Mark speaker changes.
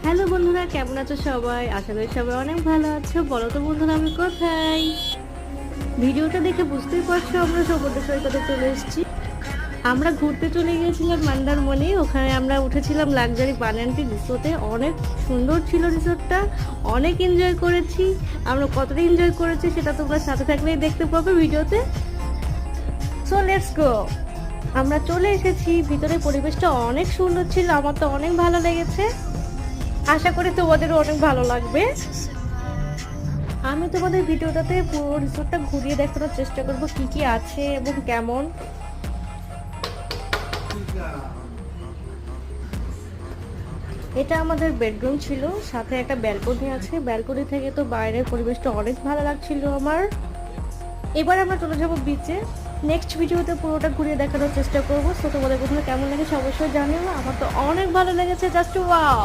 Speaker 1: Hello বন্ধুরা, কেমন আছো সবাই? আশা করি সবাই অনেক ভালো আছো। বলো তো বন্ধুরা, আমি কোথায়? ভিডিওটা দেখে বুঝতেই পারছো আমরা সমুদ্র সৈকতে চলে এসেছি। আমরা ঘুরতে চলে গিয়েছিলাম মন্দারমণি। ওখানে আমরা উঠেছিলাম লাক্সারি বানানটি রিসোর্টে। অনেক সুন্দর ছিল রিসোর্টটা, অনেক এনজয় করেছি। আমরা কতটা এনজয় করেছি সেটা তোমরা সাথে থাকলেই দেখতে পাবে ভিডিওতে। So let's go. আমরা চলে এসেছি। ভিতরে পরিবেশটা অনেক সুন্দর ছিল, আমার তো অনেক ভালো লেগেছে। আশা করি তোমাদেরও অনেক ভালো লাগবে। আমি তোমাদের ভিডিওটাতে পুরো রিসোর্টটা ঘুরিয়ে দেখানোর চেষ্টা করব কি কি আছে এবং কেমন। এটা আমাদের বেডরুম ছিল, সাথে একটা ব্যালকনি আছে। ব্যালকনি থেকে তো বাইরের পরিবেশটা অনেক ভালো লাগছিল আমার। এবার আমরা চলে যাব বিচে। নেক্সট ভিডিওতে পুরোটা ঘুরিয়ে দেখানোর চেষ্টা করবো। সো তোমাদের প্রথমে কেমন লেগেছে অবশ্যই জানিও। আমার তো অনেক ভালো লেগেছে, জাস্ট ওয়াও।